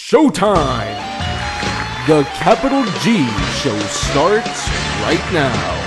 Showtime! The Capital G Show starts right now.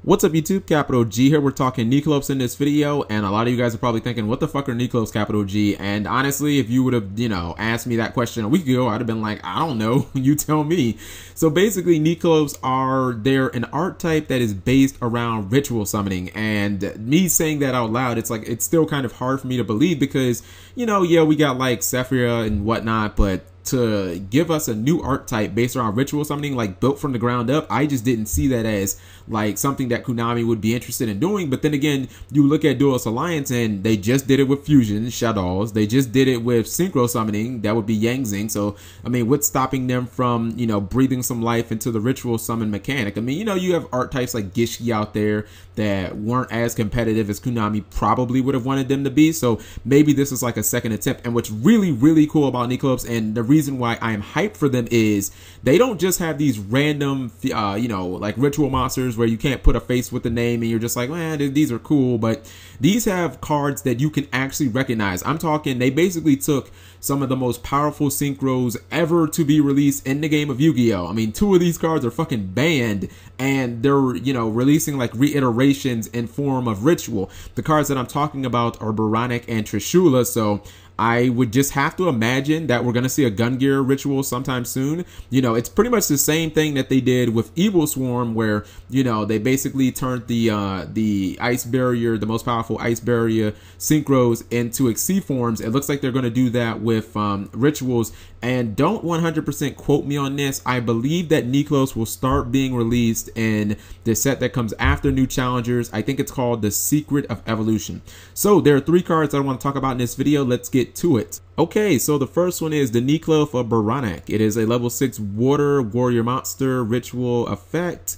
What's up YouTube, Capital G here. We're talking Niklos in this video, and a lot of you guys are probably thinking, what the fuck are Niklos, Capital G? And honestly, if you would have, asked me that question a week ago, I'd have been like, I don't know, you tell me. So basically, Niklos they're an art type that is based around ritual summoning, and me saying that out loud, it's still kind of hard for me to believe because, yeah, we got like Sephira and whatnot, but to give us a new art type based around ritual summoning, like built from the ground up, I just didn't see that as like something that Konami would be interested in doing. But then again, you look at Duelist Alliance and they just did it with Fusion Shadows. They just did it with Synchro Summoning. That would be Yang Zing. So, I mean, what's stopping them from, breathing some life into the ritual summon mechanic? I mean, you have art types like Gishki out there that weren't as competitive as Konami probably would have wanted them to be. So maybe this is like a second attempt. And what's really, really cool about Niklos, and the reason why I am hyped for them, is they don't just have these random, like ritual monsters where you can't put a face with the name and you're just like, man, these are cool. But these have cards that you can actually recognize. I'm talking, they basically took some of the most powerful synchros ever to be released in the game of Yu-Gi-Oh! I mean, 2 of these cards are fucking banned, and they're, releasing like reiterations in form of ritual. The cards that I'm talking about are Baranek and Trishula, so I would just have to imagine that we're going to see a Gungnir ritual sometime soon. It's pretty much the same thing that they did with Evil Swarm, where, they basically turned the ice barrier, the most powerful ice barrier synchros into Xyz forms. It looks like they're going to do that with rituals. And don't 100% quote me on this. I believe that Niklos will start being released in the set that comes after New Challengers. I think it's called The Secret of Evolution. So there are 3 cards that I want to talk about in this video. Let's get to it. Okay, so the first one is the Niklos of Baranek. It is a level 6 water warrior monster ritual effect.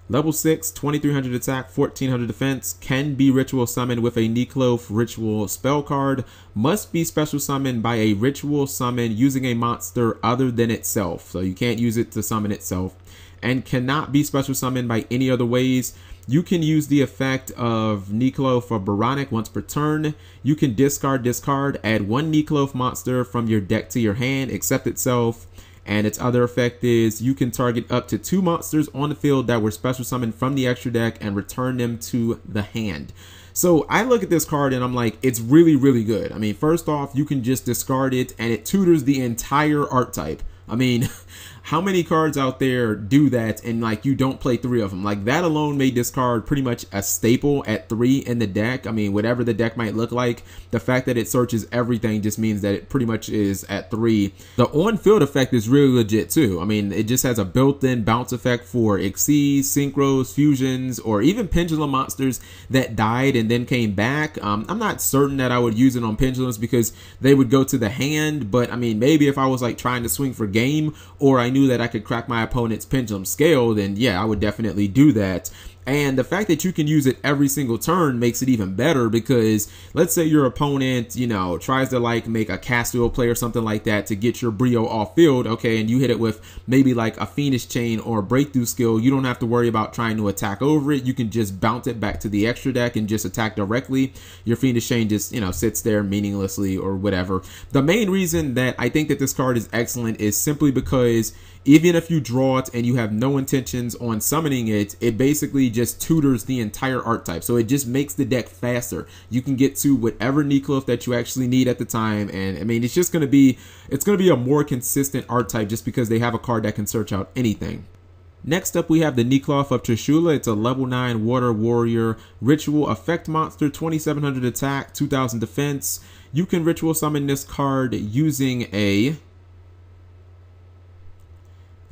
Level 6, 2300 attack, 1400 defense, can be ritual summoned with a Niklos ritual spell card, must be special summoned by a ritual summon using a monster other than itself. So you can't use it to summon itself, and cannot be special summoned by any other ways. You can use the effect of Niklos for Baranek once per turn. You can discard this card, add 1 Niklos monster from your deck to your hand, except itself. And its other effect is you can target up to 2 monsters on the field that were special summoned from the extra deck and return them to the hand. So I look at this card and I'm like, it's really, really good. I mean, first off, you can just discard it and it tutors the entire art type. I mean, how many cards out there do that and like you don't play 3 of them? Like that alone made this card pretty much a staple at 3 in the deck. I mean, whatever the deck might look like, the fact that it searches everything just means that it pretty much is at 3. The on-field effect is really legit too. I mean, it just has a built-in bounce effect for Xyz, Synchros, Fusions, or even Pendulum monsters that died and then came back. I'm not certain that I would use it on Pendulums because they would go to the hand, but I mean, maybe if I was like trying to swing for game, or I knew that I could crack my opponent's Pendulum Scale, then yeah, I would definitely do that. And the fact that you can use it every single turn makes it even better because let's say your opponent, tries to like make a Castiel play or something like that to get your Brio off field, okay, and you hit it with maybe like a Fiendish Chain or a Breakthrough Skill. You don't have to worry about trying to attack over it. You can just bounce it back to the extra deck and just attack directly. Your Fiendish Chain just, sits there meaninglessly or whatever. The main reason that I think that this card is excellent is simply because even if you draw it and you have no intentions on summoning it, it basically just tutors the entire art type. So it just makes the deck faster. You can get to whatever Niklos that you actually need at the time. And I mean, it's going to be a more consistent art type just because they have a card that can search out anything. Next up, we have the Niklos of Trishula. It's a level 9 water warrior ritual effect monster, 2700 attack, 2000 defense. You can ritual summon this card using a...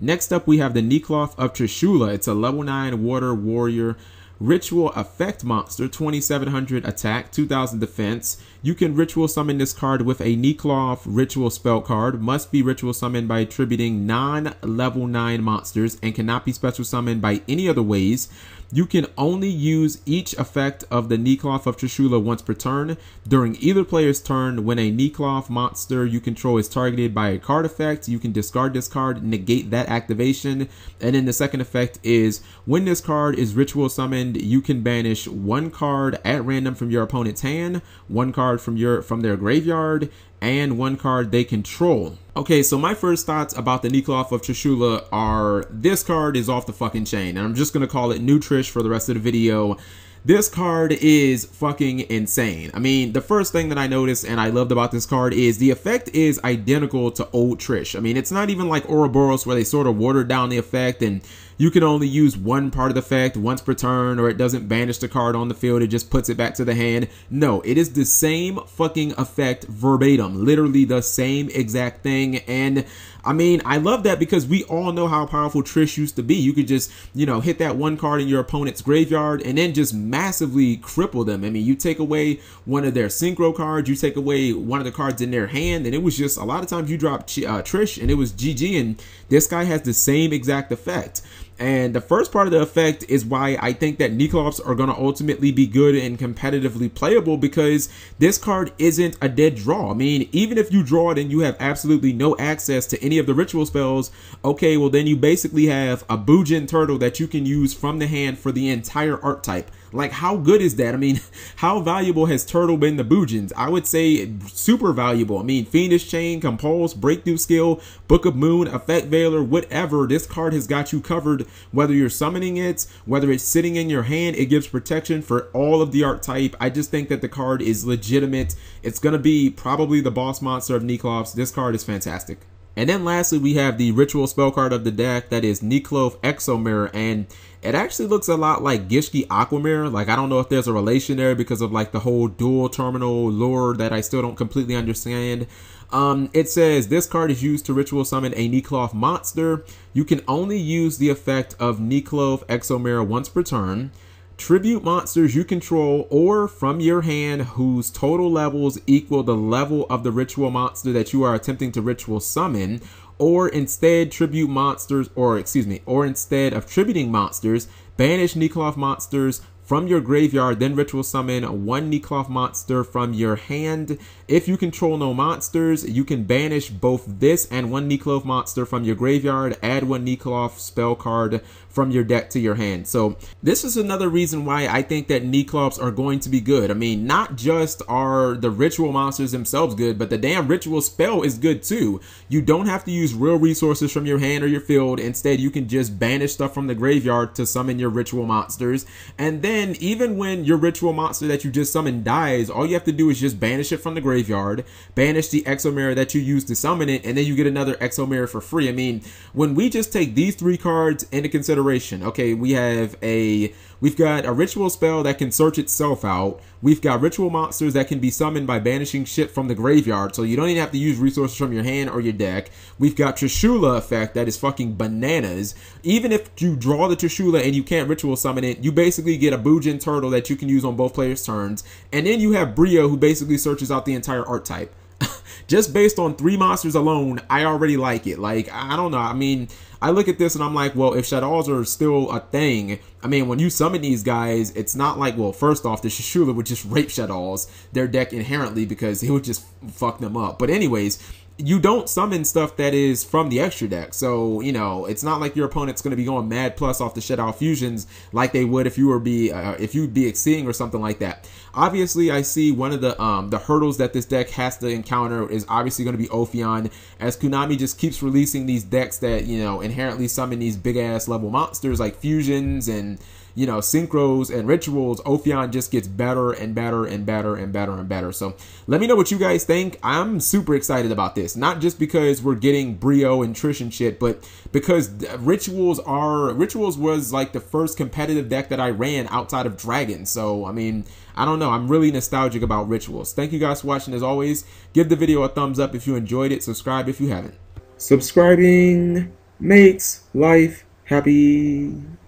Next up, we have the Niklos of Trishula. It's a level 9 water warrior ritual effect monster, 2700 attack, 2000 defense. You can ritual summon this card with a Niklos ritual spell card. Must be ritual summoned by attributing non-level 9 monsters and cannot be special summoned by any other ways. You can only use each effect of the Neekloth of Trishula once per turn. During either player's turn, when a Neekloth monster you control is targeted by a card effect, you can discard this card, negate that activation. And then the second effect is when this card is ritual summoned, you can banish one card at random from your opponent's hand, one card from their graveyard, and one card they control. Okay, so my first thoughts about the Neekloth of Trishula are this card is off the fucking chain, and I'm just gonna call it New Trish for the rest of the video. This card is fucking insane. I mean, the first thing that I noticed and I loved about this card is the effect is identical to old Trish. I mean, it's not even like Ouroboros where they sort of watered down the effect and you can only use one part of the effect once per turn, or it doesn't banish the card on the field, it just puts it back to the hand. No, it is the same fucking effect verbatim, literally the same exact thing. And I mean, I love that because we all know how powerful Trish used to be. You could just, you know, hit that one card in your opponent's graveyard and then just massively cripple them. I mean, you take away one of their synchro cards, you take away one of the cards in their hand, and it was just a lot of times you drop Trish and it was GG, and this guy has the same exact effect. And the first part of the effect is why I think that Neekloths are going to ultimately be good and competitively playable, because this card isn't a dead draw. I mean, even if you draw it and you have absolutely no access to any of the ritual spells, okay, well then you basically have a Bujin Turtle that you can use from the hand for the entire archetype. Like, how good is that? I mean, how valuable has Turtle been to Bujins? I would say super valuable. I mean, Fiendish Chain, Compulse, Breakthrough Skill, Book of Moon, Effect Veiler, whatever, this card has got you covered. Whether you're summoning it, whether it's sitting in your hand, it gives protection for all of the archetype. I just think that the card is legitimate. It's going to be probably the boss monster of Neekloths. This card is fantastic. And then lastly, we have the ritual spell card of the deck, that is Neekloth Exomirror, and it actually looks a lot like Gishki Aquamirror. Like, I don't know if there's a relation there because of like the whole dual terminal lore that I still don't completely understand. It says this card is used to ritual summon a Neekloth monster. You can only use the effect of Neekloth Exomirror once per turn. Tribute monsters you control or from your hand whose total levels equal the level of the ritual monster that you are attempting to ritual summon, or instead tribute monsters, or instead of tributing monsters, banish Neekloth monsters from your graveyard, then ritual summon one Neekloth monster from your hand. If you control no monsters, you can banish both this and one Neekloth monster from your graveyard, add one Neekloth spell card from your deck to your hand. So this is another reason why I think that Neekloths are going to be good. I mean, not just are the ritual monsters themselves good, but the damn ritual spell is good too. You don't have to use real resources from your hand or your field. Instead, you can just banish stuff from the graveyard to summon your ritual monsters. And then even when your ritual monster that you just summoned dies, all you have to do is just banish it from the graveyard, banish the Exomirror that you used to summon it, and then you get another Exomirror for free. I mean, when we just take these three cards into consideration, okay, we've got a ritual spell that can search itself out. We've got ritual monsters that can be summoned by banishing shit from the graveyard, so you don't even have to use resources from your hand or your deck. We've got Trishula effect that is fucking bananas. Even if you draw the Trishula and you can't ritual summon it, you basically get a Bujin Turtle that you can use on both players' turns. And then you have Brio, who basically searches out the entire archetype. Just based on three monsters alone, I already like it. Like, I don't know. I mean, I look at this and I'm like, well, if Shaddolls are still a thing, I mean, when you summon these guys, it's not like, well, first off, the Trishula would just rape Shaddolls, their deck inherently, because it would just fuck them up. But anyways, you don't summon stuff that is from the extra deck. So, you know, it's not like your opponent's going to be going mad plus off the Shadow fusions like they would if you were if you'd be exceeding or something like that. Obviously, I see one of the hurdles that this deck has to encounter is obviously going to be Ophion, as Konami just keeps releasing these decks that, you know, inherently summon these big ass level monsters like fusions and, you know, synchros and rituals. Ophion just gets better and better and better and better and better. So let me know what you guys think. I'm super excited about this, not just because we're getting Brio and Trish and shit, but because rituals was like the first competitive deck that I ran outside of Dragon. So I mean, I don't know, I'm really nostalgic about rituals. Thank you guys for watching. As always, give the video a thumbs up if you enjoyed it. Subscribe if you haven't. Subscribing makes life happy.